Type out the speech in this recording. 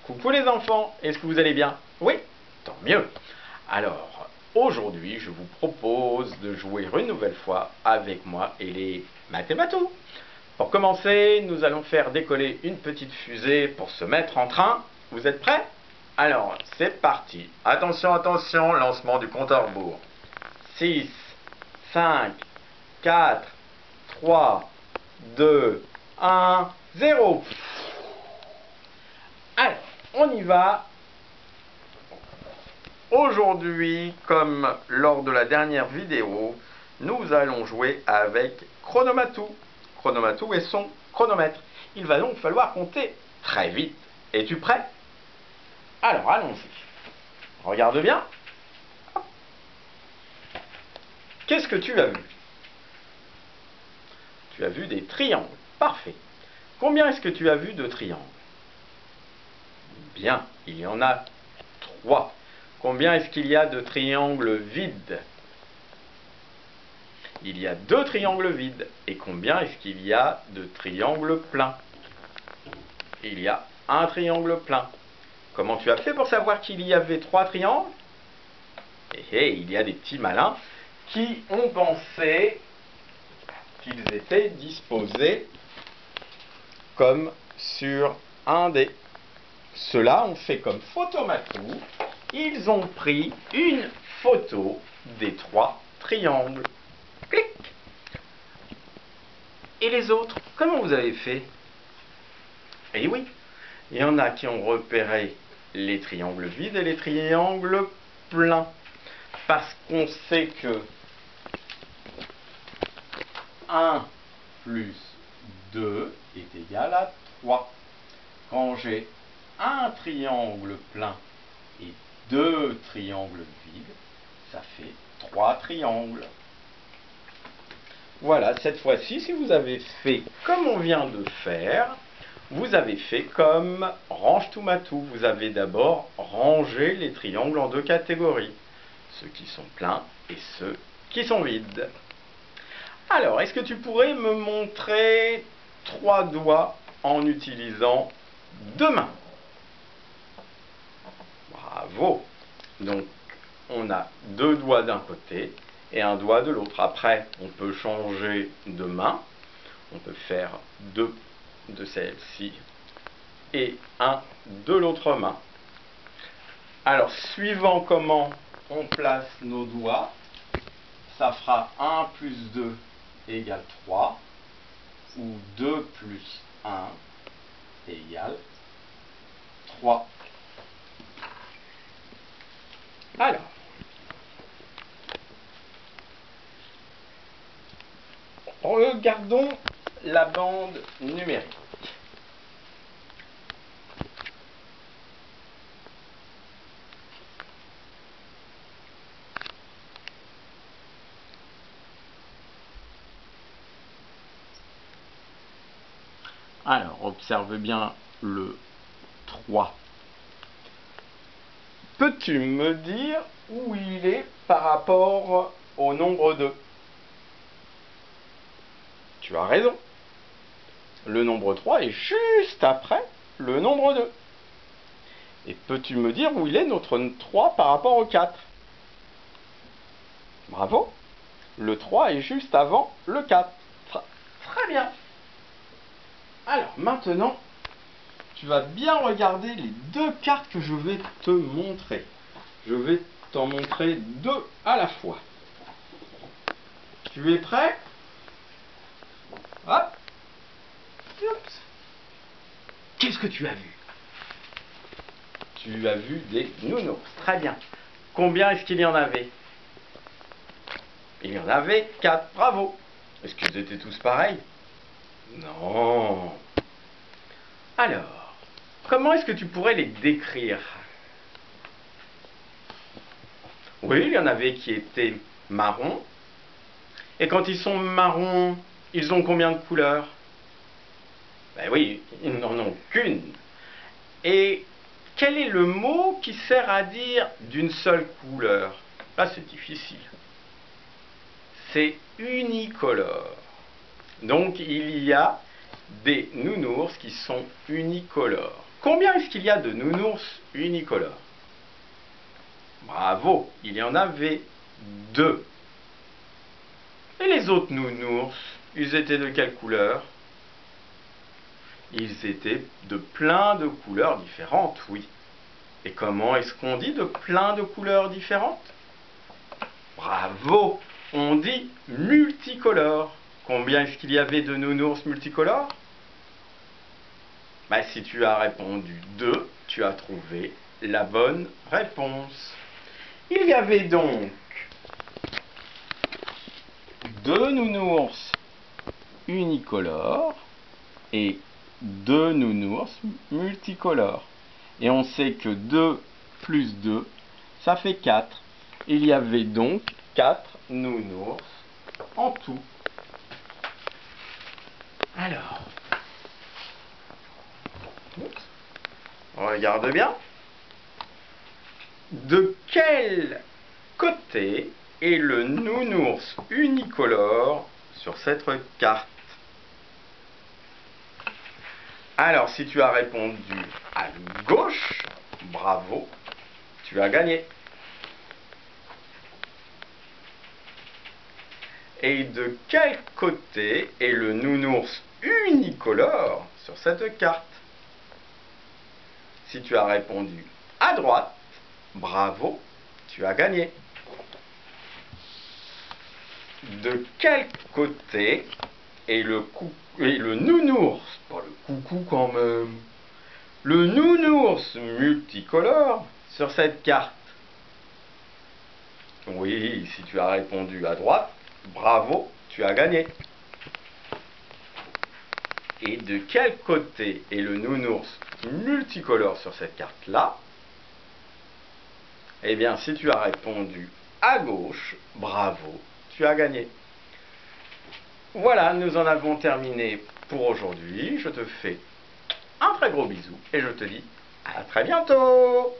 Coucou les enfants, est-ce que vous allez bien? Oui, tant mieux. Alors, aujourd'hui, je vous propose de jouer une nouvelle fois avec moi et les mathématos. Pour commencer, nous allons faire décoller une petite fusée pour se mettre en train. Vous êtes prêts? Alors, c'est parti. Attention, attention, lancement du compte à rebours. 6, 5, 4, 3, 2, 1, 0. Alors, on y va. Aujourd'hui, comme lors de la dernière vidéo, nous allons jouer avec Chronomatou. Chronomatou et son chronomètre. Il va donc falloir compter très vite. Es-tu prêt? Alors, allons-y. Regarde bien. Qu'est-ce que tu as vu? Tu as vu des triangles. Parfait. Combien est-ce que tu as vu de triangles? Bien, il y en a 3. Combien est-ce qu'il y a de triangles vides? Il y a 2 triangles vides. Et combien est-ce qu'il y a de triangles pleins? Il y a un triangle plein. Comment tu as fait pour savoir qu'il y avait 3 triangles? Il y a des petits malins qui ont pensé qu'ils étaient disposés comme sur un dé. Ceux-là ont fait comme Photomatou. Ils ont pris une photo des 3 triangles. Clic. Et les autres, comment vous avez fait? Eh oui, il y en a qui ont repéré les triangles vides et les triangles pleins. Parce qu'on sait que 1 plus 2 est égal à 3. Quand j'ai un triangle plein et 2 triangles vides, ça fait 3 triangles. Voilà, cette fois-ci, si vous avez fait comme on vient de faire, vous avez fait comme Range tout Matou. Vous avez d'abord rangé les triangles en 2 catégories. Ceux qui sont pleins et ceux qui sont vides. Alors, est-ce que tu pourrais me montrer 3 doigts en utilisant 2 mains? Bravo! Donc, on a 2 doigts d'un côté et un doigt de l'autre. Après, on peut changer de main. On peut faire 2 de celle-ci et 1 de l'autre main. Alors, suivant comment on place nos doigts, ça fera 1 plus 2 égale 3, ou 2 plus 1 égale 3. Alors, regardons la bande numérique. Alors, observe bien le 3. Peux-tu me dire où il est par rapport au nombre 2? Tu as raison. Le nombre 3 est juste après le nombre 2. Et peux-tu me dire où il est notre 3 par rapport au 4? Bravo. Le 3 est juste avant le 4. Très bien. Alors, maintenant, tu vas bien regarder les 2 cartes que je vais te montrer. Je vais t'en montrer 2 à la fois. Tu es prêt? Hop. Oups. Qu'est-ce que tu as vu? Tu as vu des nounours. Très bien. Combien est-ce qu'il y en avait? Il y en avait 4. Bravo. Est-ce qu'ils étaient tous pareils? Non. Alors, comment est-ce que tu pourrais les décrire? Oui, il y en avait qui étaient marrons. Et quand ils sont marrons, ils ont combien de couleurs? Ben oui, ils n'en ont qu'une. Et quel est le mot qui sert à dire d'une seule couleur? Là, c'est difficile. C'est unicolore. Donc, il y a des nounours qui sont unicolores. Combien est-ce qu'il y a de nounours unicolores? Bravo, il y en avait 2. Et les autres nounours, ils étaient de quelle couleur? Ils étaient de plein de couleurs différentes, oui. Et comment est-ce qu'on dit de plein de couleurs différentes? Bravo, on dit multicolores. Combien est-ce qu'il y avait de nounours multicolores? Si tu as répondu 2, tu as trouvé la bonne réponse. Il y avait donc 2 nounours unicolores et 2 nounours multicolores. Et on sait que 2 plus 2, ça fait 4. Il y avait donc 4 nounours en tout. Alors, regarde bien. De quel côté est le nounours unicolore sur cette carte? Alors, si tu as répondu à gauche, bravo, tu as gagné. Et de quel côté est le nounours unicolore sur cette carte? Si tu as répondu à droite, bravo, tu as gagné. De quel côté est le nounours, pas le coucou quand même, le nounours multicolore sur cette carte? Oui, si tu as répondu à droite, bravo, tu as gagné. Et de quel côté est le nounours multicolore sur cette carte-là? Eh bien, si tu as répondu à gauche, bravo, tu as gagné. Voilà, nous en avons terminé pour aujourd'hui. Je te fais un très gros bisou et je te dis à très bientôt!